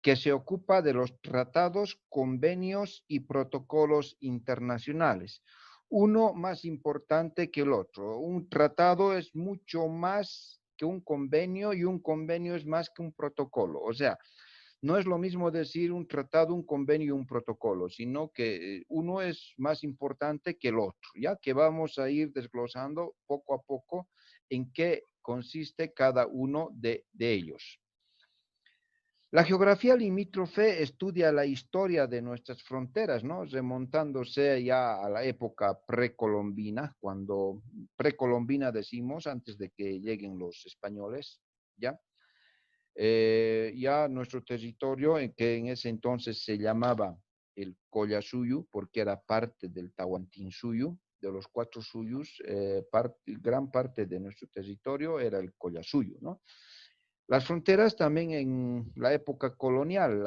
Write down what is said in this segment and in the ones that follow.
que se ocupa de los tratados, convenios y protocolos internacionales. Uno más importante que el otro. Un tratado es mucho más que un convenio y un convenio es más que un protocolo. O sea, no es lo mismo decir un tratado, un convenio y un protocolo, sino que uno es más importante que el otro, ya que vamos a ir desglosando poco a poco en qué consiste cada uno de ellos. La geografía limítrofe estudia la historia de nuestras fronteras, ¿no? Remontándose ya a la época precolombina, cuando precolombina decimos, antes de que lleguen los españoles, ¿ya? Ya nuestro territorio, que en ese entonces se llamaba el Collasuyo, porque era parte del Tahuantinsuyo, de los cuatro suyos, gran parte de nuestro territorio era el Collasuyo, ¿no? Las fronteras también en la época colonial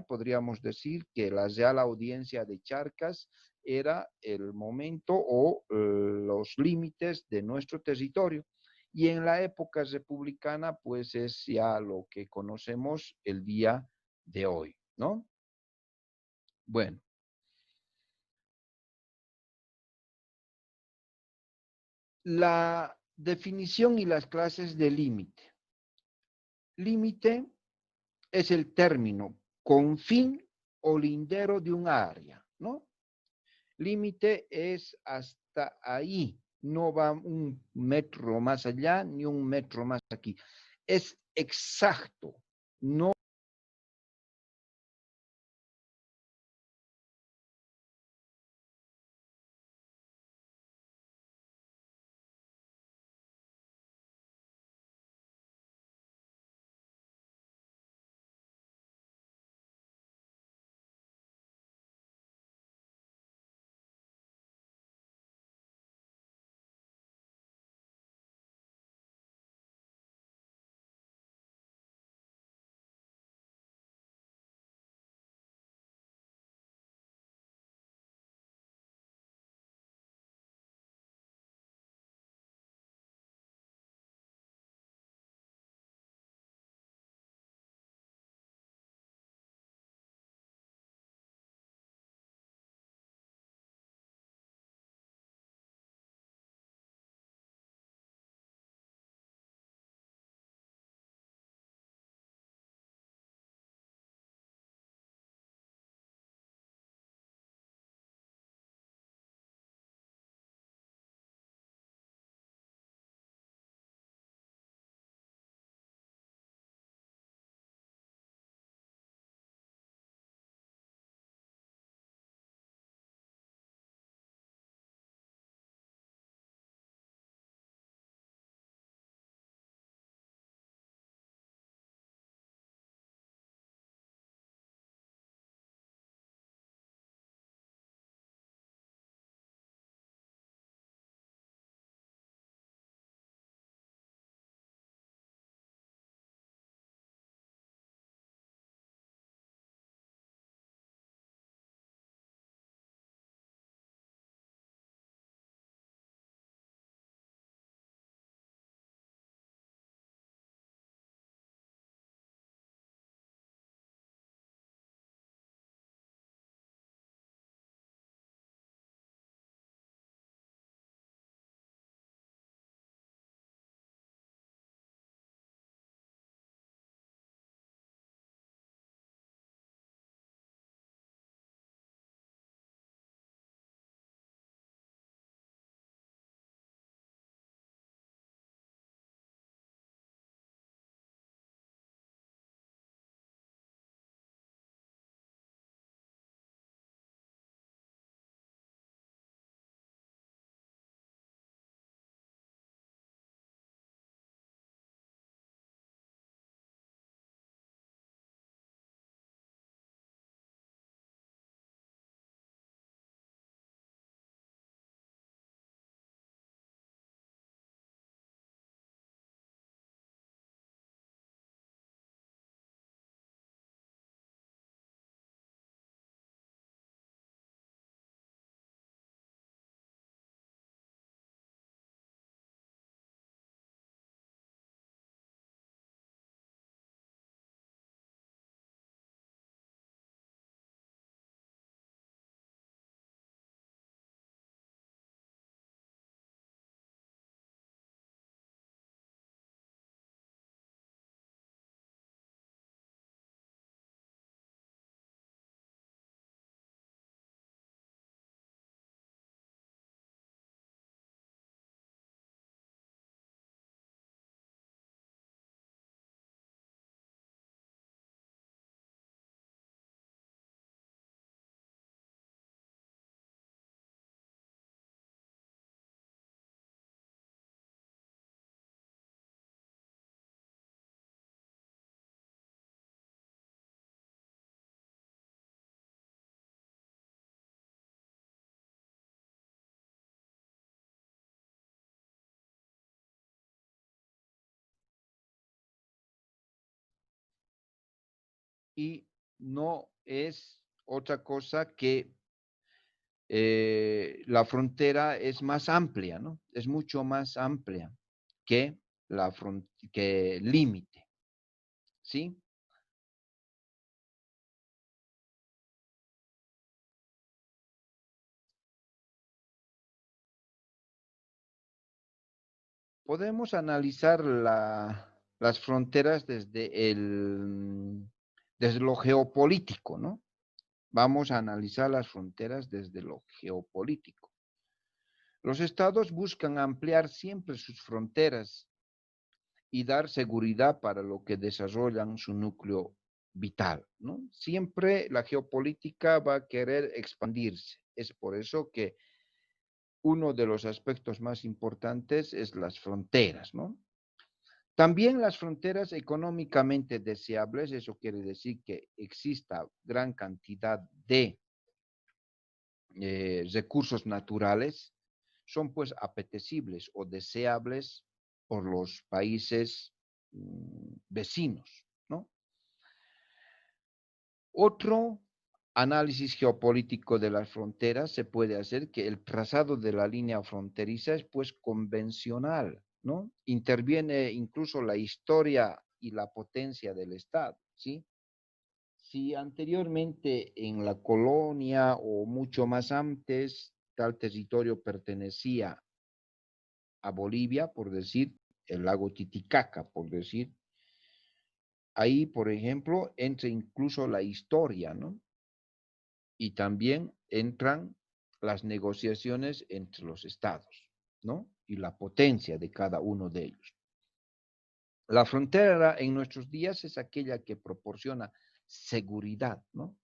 podríamos decir que la Real Audiencia de Charcas era el momento o los límites de nuestro territorio. Y en la época republicana, pues es ya lo que conocemos el día de hoy, ¿no? Bueno, la definición y las clases de límite. Límite es el término, confín o lindero de un área, ¿no? Límite es hasta ahí, no va un metro más allá ni un metro más aquí. Es exacto, no y no es otra cosa que la frontera es más amplia, ¿no? Es mucho más amplia que que el límite, ¿sí? Podemos analizar las fronteras desde lo geopolítico, ¿no? Vamos a analizar las fronteras desde lo geopolítico. Los estados buscan ampliar siempre sus fronteras y dar seguridad para lo que desarrollan su núcleo vital, ¿no? Siempre la geopolítica va a querer expandirse. Es por eso que uno de los aspectos más importantes es las fronteras, ¿no? También las fronteras económicamente deseables, eso quiere decir que exista gran cantidad de recursos naturales, son pues apetecibles o deseables por los países vecinos, ¿no? Otro análisis geopolítico de las fronteras se puede hacer que el trazado de la línea fronteriza es pues convencional, ¿no? Interviene incluso la historia y la potencia del Estado, ¿sí? Si anteriormente en la colonia o mucho más antes tal territorio pertenecía a Bolivia, por decir, el lago Titicaca, por decir, ahí, por ejemplo, entra incluso la historia, ¿no? Y también entran las negociaciones entre los estados, ¿no? Y la potencia de cada uno de ellos. La frontera en nuestros días es aquella que proporciona seguridad, ¿no?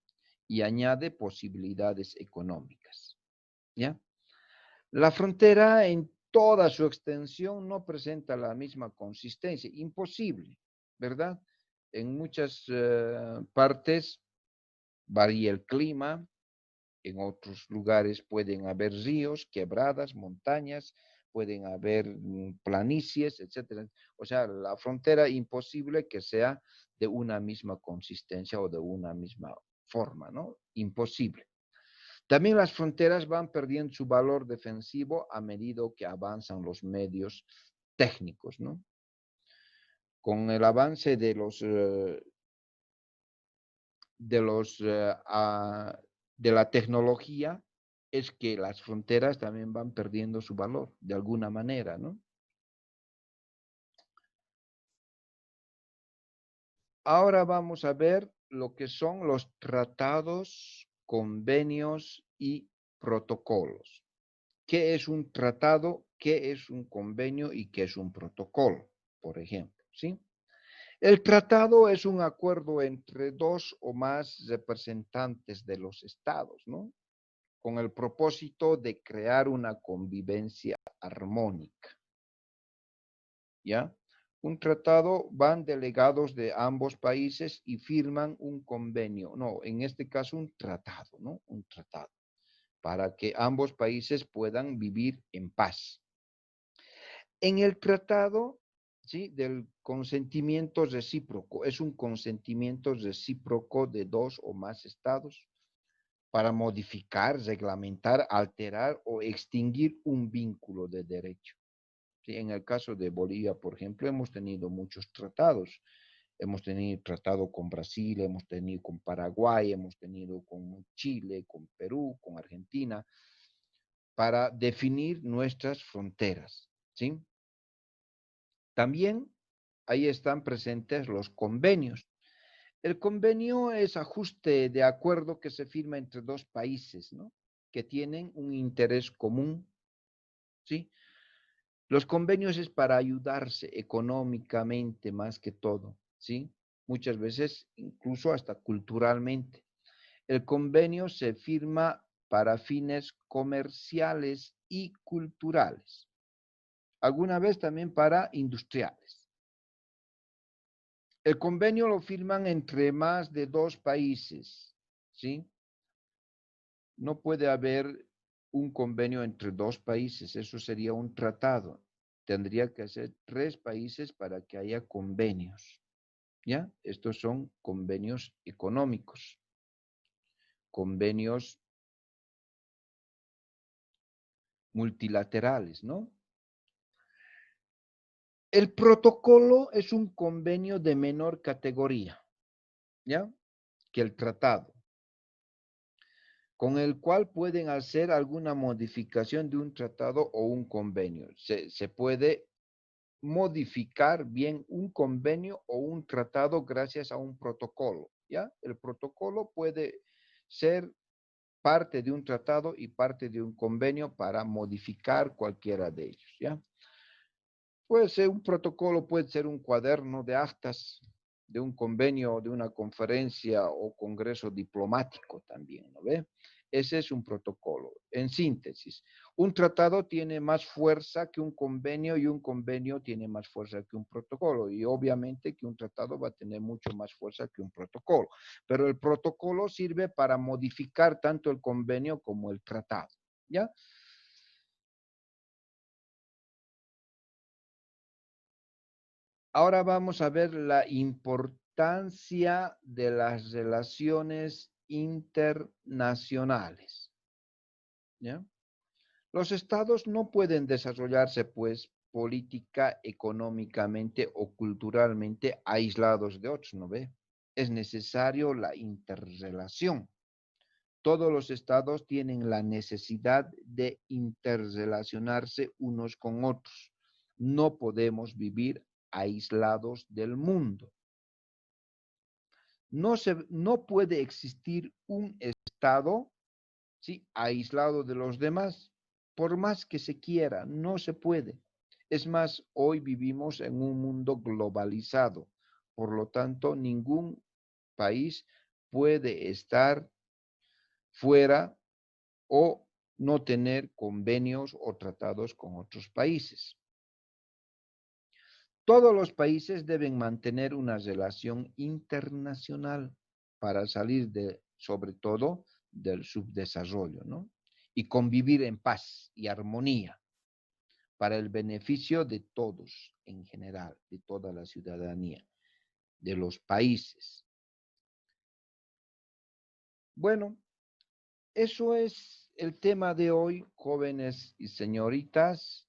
Y añade posibilidades económicas, ¿ya? La frontera en toda su extensión no presenta la misma consistencia, imposible, ¿verdad? En muchas partes varía el clima, en otros lugares pueden haber ríos, quebradas, montañas, pueden haber planicies, etcétera. O sea, la frontera imposible que sea de una misma consistencia o de una misma forma, ¿no? Imposible. También las fronteras van perdiendo su valor defensivo a medida que avanzan los medios técnicos, ¿no? Con el avance de los de la tecnología es que las fronteras también van perdiendo su valor de alguna manera, ¿no? Ahora vamos a ver lo que son los tratados, convenios y protocolos. ¿Qué es un tratado? ¿Qué es un convenio? ¿Y qué es un protocolo? Por ejemplo, ¿sí? El tratado es un acuerdo entre dos o más representantes de los estados, ¿no? Con el propósito de crear una convivencia armónica, ¿ya? Un tratado van delegados de ambos países y firman un convenio, no, en este caso un tratado, ¿no? Un tratado, para que ambos países puedan vivir en paz. En el tratado, ¿sí? Del consentimiento recíproco, es un consentimiento recíproco de dos o más estados para modificar, reglamentar, alterar o extinguir un vínculo de derecho. ¿Sí? En el caso de Bolivia, por ejemplo, hemos tenido muchos tratados. Hemos tenido tratado con Brasil, hemos tenido con Paraguay, hemos tenido con Chile, con Perú, con Argentina, para definir nuestras fronteras. ¿Sí? También ahí están presentes los convenios. El convenio es ajuste de acuerdo que se firma entre dos países, ¿no? Que tienen un interés común, ¿sí? Los convenios es para ayudarse económicamente más que todo, ¿sí? Muchas veces incluso hasta culturalmente. El convenio se firma para fines comerciales y culturales. Alguna vez también para industriales. El convenio lo firman entre más de dos países, ¿sí? No puede haber un convenio entre dos países, eso sería un tratado. Tendría que ser tres países para que haya convenios. ¿ya? Estos son convenios económicos, convenios multilaterales, ¿no? El protocolo es un convenio de menor categoría, ¿ya? Que el tratado, con el cual pueden hacer alguna modificación de un tratado o un convenio. Se puede modificar bien un convenio o un tratado gracias a un protocolo, ¿ya? El protocolo puede ser parte de un tratado y parte de un convenio para modificar cualquiera de ellos, ¿ya? Puede ser un protocolo, puede ser un cuaderno de actas de un convenio, de una conferencia o congreso diplomático también, ¿no ve? Ese es un protocolo. En síntesis, un tratado tiene más fuerza que un convenio y un convenio tiene más fuerza que un protocolo. Y obviamente que un tratado va a tener mucho más fuerza que un protocolo. Pero el protocolo sirve para modificar tanto el convenio como el tratado, ¿ya? Ahora vamos a ver la importancia de las relaciones internacionales, ¿ya? Los estados no pueden desarrollarse, pues, política, económicamente o culturalmente aislados de otros, ¿no ve? Es necesario la interrelación. Todos los estados tienen la necesidad de interrelacionarse unos con otros. No podemos vivir aislados del mundo. No puede existir un estado, ¿sí?, aislado de los demás, por más que se quiera, no se puede. Es más, hoy vivimos en un mundo globalizado, por lo tanto, ningún país puede estar fuera o no tener convenios o tratados con otros países. Todos los países deben mantener una relación internacional para salir de, sobre todo, del subdesarrollo, ¿no? Y convivir en paz y armonía para el beneficio de todos en general, de toda la ciudadanía, de los países. Bueno, eso es el tema de hoy, jóvenes y señoritas.